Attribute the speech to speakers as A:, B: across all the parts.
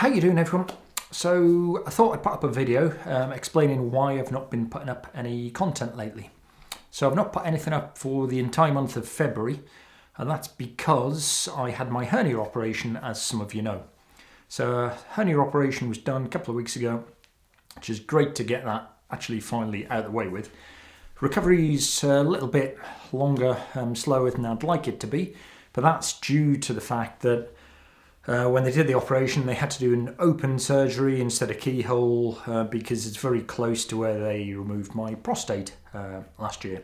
A: How you doing, everyone? So I thought I'd put up a video explaining why I've not been putting up any content lately. So I've not put anything up for the entire month of February, and that's because I had my hernia operation, as some of you know. So hernia operation was done a couple of weeks ago, which is great to get that actually finally out of the way with. Recovery's a little bit longer, slower than I'd like it to be, but that's due to the fact that when they did the operation, they had to do an open surgery instead of keyhole because it's very close to where they removed my prostate last year.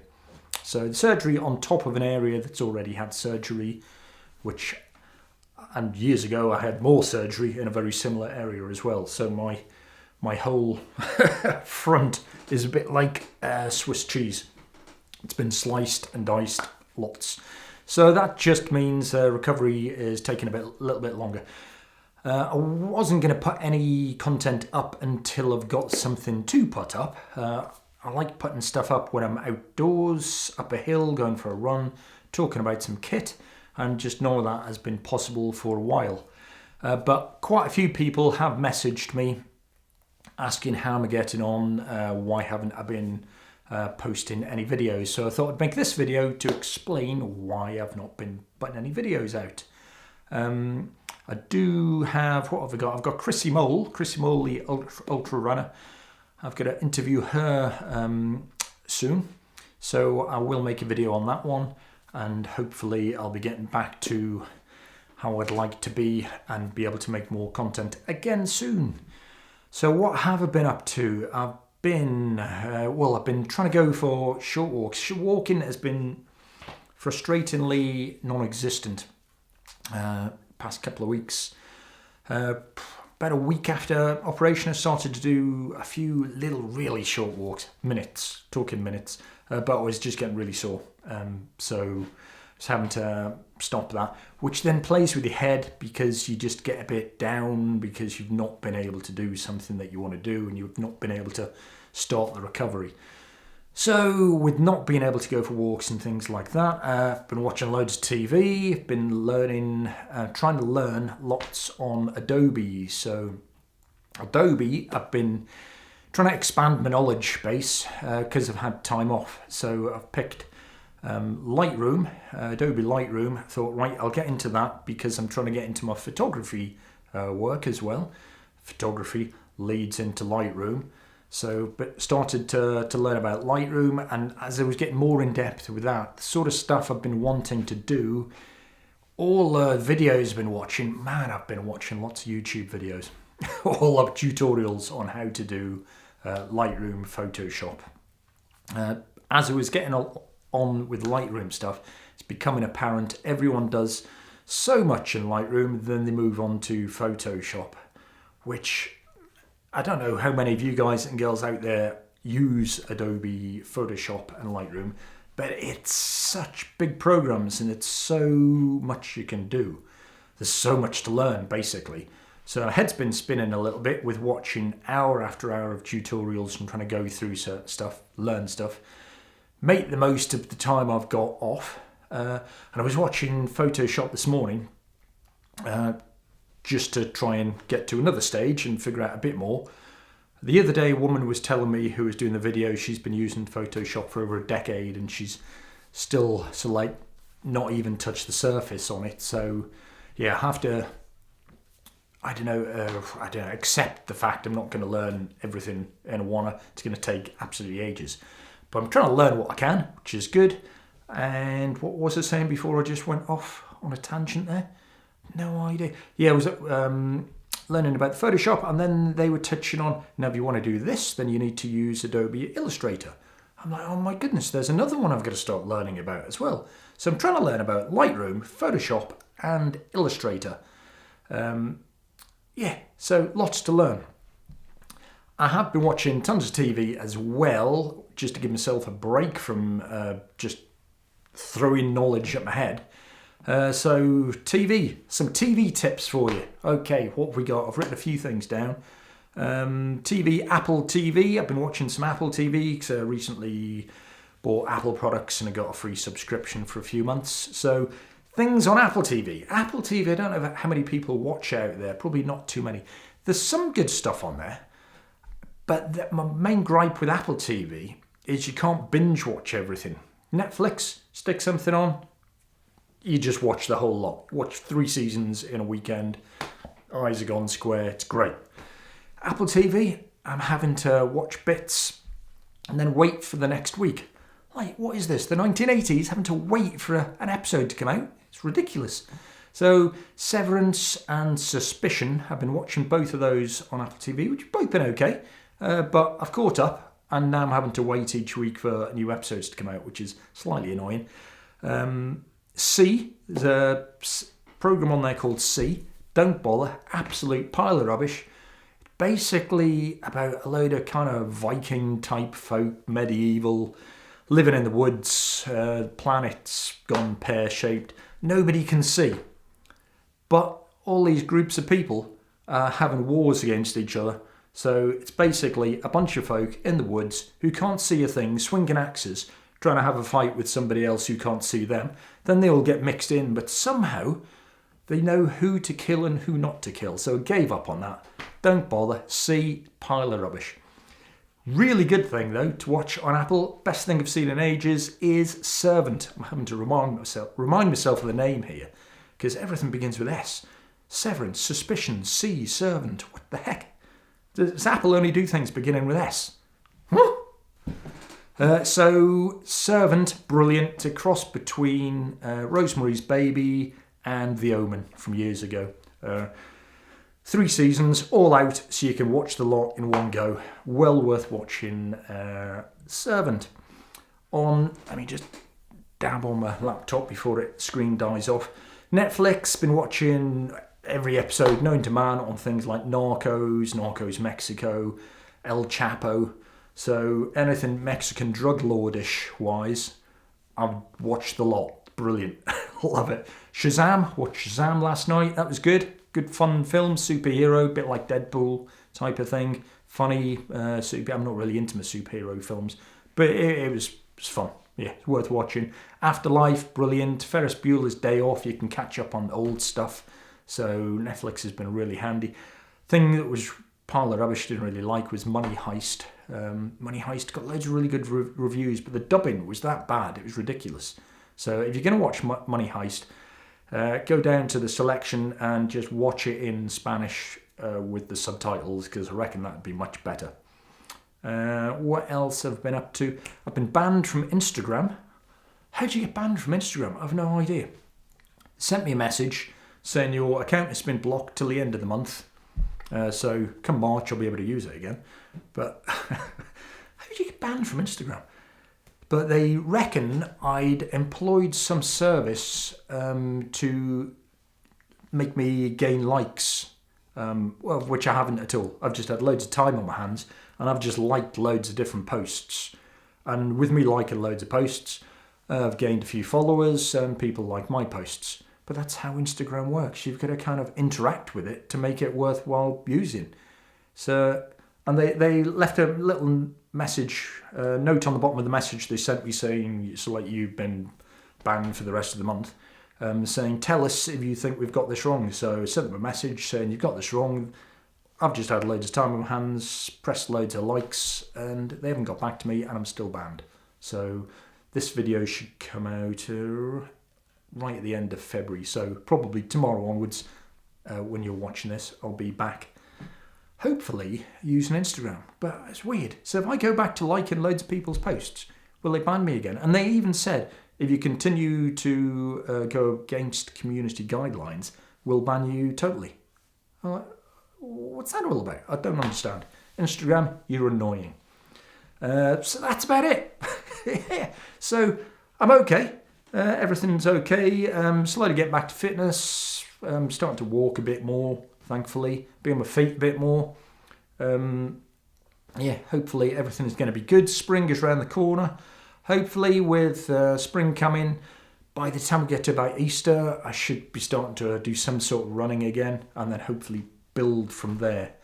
A: So the surgery on top of an area that's already had surgery, and years ago I had more surgery in a very similar area as well. So my whole front is a bit like Swiss cheese. It's been sliced and diced lots. So that just means recovery is taking a little bit longer. I wasn't going to put any content up until I've got something to put up. I like putting stuff up when I'm outdoors, up a hill, going for a run, talking about some kit, and just none of that has been possible for a while. But quite a few people have messaged me asking how I'm getting on, why haven't I been posting any videos. So I thought I'd make this video to explain why I've not been putting any videos out. I do have, what have I got? I've got Chrissy Mole, the ultra runner. I've got to interview her soon. So I will make a video on that one, and hopefully I'll be getting back to how I'd like to be and be able to make more content again soon. So what have I been up to? I've been trying to go for short walks. Walking has been frustratingly non-existent past couple of weeks. About a week after operation, I started to do a few little really short walks, talking minutes, but I was just getting really sore. So I was having to stop that, which then plays with your head because you just get a bit down because you've not been able to do something that you want to do and you've not been able to start the recovery. So with not being able to go for walks and things like that, I've been watching loads of TV, I've been trying to learn lots on Adobe. So Adobe, I've been trying to expand my knowledge base because I've had time off. So I've picked Lightroom, Adobe Lightroom. I thought, right, I'll get into that because I'm trying to get into my photography work as well. Photography leads into Lightroom. So, but started to learn about Lightroom, and as I was getting more in depth with that, the sort of stuff I've been wanting to do, all the videos I've been watching, man, I've been watching lots of YouTube videos, all of tutorials on how to do Lightroom Photoshop. As I was getting on with Lightroom stuff, it's becoming apparent everyone does so much in Lightroom, then they move on to Photoshop, which I don't know how many of you guys and girls out there use Adobe Photoshop and Lightroom, but it's such big programs and it's so much you can do. There's so much to learn, basically. So my head's been spinning a little bit with watching hour after hour of tutorials and trying to go through certain stuff, learn stuff, make the most of the time I've got off. And I was watching Photoshop this morning, just to try and get to another stage and figure out a bit more. The other day, a woman was telling me, who was doing the video, she's been using Photoshop for over a decade and she's still not even touched the surface on it. So yeah, I have to, accept the fact I'm not going to learn everything in a one. It's going to take absolutely ages. But I'm trying to learn what I can, which is good. And what was I saying before I just went off on a tangent there? No idea. Yeah, I was learning about Photoshop, and then they were touching on, now if you want to do this, then you need to use Adobe Illustrator. I'm like, oh my goodness, there's another one I've got to start learning about as well. So I'm trying to learn about Lightroom, Photoshop, and Illustrator. Yeah, so lots to learn. I have been watching tons of TV as well, just to give myself a break from just throwing knowledge at my head. So TV, some TV tips for you. Okay, what have we got? I've written a few things down. TV, Apple TV. I've been watching some Apple TV because I recently bought Apple products and I got a free subscription for a few months. So things on Apple TV. Apple TV, I don't know how many people watch out there, probably not too many. There's some good stuff on there, but my main gripe with Apple TV is you can't binge watch everything. Netflix, stick something on, you just watch the whole lot. Watch 3 seasons in a weekend. Eyes are gone square. It's great. Apple TV, I'm having to watch bits and then wait for the next week. Like, what is this? The 1980s, having to wait for an episode to come out? It's ridiculous. So, Severance and Suspicion, I've been watching both of those on Apple TV, which have both been okay. But I've caught up, and now I'm having to wait each week for new episodes to come out, which is slightly annoying. C, there's a program on there called C. Don't bother, absolute pile of rubbish. Basically about a load of kind of Viking type folk, medieval, living in the woods, planets gone pear-shaped. Nobody can see. But all these groups of people are having wars against each other. So it's basically a bunch of folk in the woods who can't see a thing, swinging axes, trying to have a fight with somebody else who can't see them. Then they all get mixed in, but somehow they know who to kill and who not to kill. So I gave up on that. Don't bother. See, pile of rubbish. Really good thing, though, to watch on Apple. Best thing I've seen in ages is Servant. I'm having to remind myself of the name here, because everything begins with S. Severance, Suspicion, C, Servant. What the heck? Does Apple only do things beginning with S? So, Servant, brilliant. It's a cross between Rosemary's Baby and The Omen from years ago. 3 seasons, all out, so you can watch the lot in one go. Well worth watching. Servant. Let me just dab on my laptop before the screen dies off. Netflix, been watching every episode known to man on things like Narcos Mexico, El Chapo. So anything Mexican drug lordish wise, I've watched the lot. Brilliant. Love it. Shazam. Watched Shazam last night. That was good. Good fun film. Superhero. Bit like Deadpool type of thing. Funny. I'm not really into my superhero films. But it was fun. Yeah, it's worth watching. Afterlife. Brilliant. Ferris Bueller's Day Off. You can catch up on the old stuff. So Netflix has been really handy. Thing that was pile of rubbish didn't really like was Money Heist. Money Heist got loads of really good reviews. But the dubbing was that bad. It was ridiculous. So if you're going to watch Money Heist, go down to the selection and just watch it in Spanish with the subtitles, because I reckon that would be much better. What else have I been up to? I've been banned from Instagram. How do you get banned from Instagram? I've no idea. Sent me a message saying your account has been blocked till the end of the month. So come March I'll be able to use it again. But how do you get banned from Instagram? But they reckon I'd employed some service to make me gain likes, which I haven't at all. I've just had loads of time on my hands, and I've just liked loads of different posts. And with me liking loads of posts, I've gained a few followers, and people like my posts. But that's how Instagram works. You've got to kind of interact with it to make it worthwhile using. So, and they left a little message, note on the bottom of the message they sent me saying, so like you've been banned for the rest of the month, saying, tell us if you think we've got this wrong. So I sent them a message saying, you've got this wrong. I've just had loads of time on my hands, pressed loads of likes, and they haven't got back to me, and I'm still banned. So this video should come out right at the end of February. So probably tomorrow onwards, when you're watching this, I'll be back hopefully using Instagram. But it's weird. So if I go back to liking loads of people's posts, will they ban me again? And they even said, if you continue to go against community guidelines, we'll ban you totally. What's that all about? I don't understand. Instagram, you're annoying. So that's about it. Yeah. So I'm okay. Everything's okay. Slowly getting back to fitness. Starting to walk a bit more, thankfully. Be on my feet a bit more. Yeah, hopefully everything is going to be good. Spring is around the corner. Hopefully with spring coming, by the time we get to about Easter, I should be starting to do some sort of running again, and then hopefully build from there.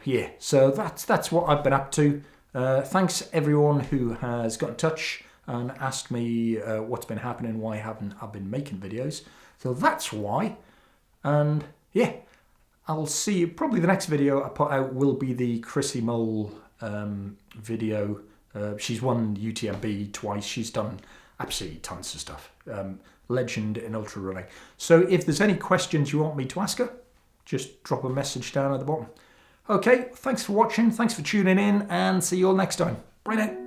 A: Yeah, so that's what I've been up to. Thanks everyone who has got in touch and asked me what's been happening, why haven't I been making videos. So that's why. And yeah, I'll see you. Probably the next video I put out will be the Chrissy Mole video. She's won UTMB twice. She's done absolutely tons of stuff. Legend in ultra running. So if there's any questions you want me to ask her, just drop a message down at the bottom. Okay, thanks for watching. Thanks for tuning in, and see you all next time. Bye now.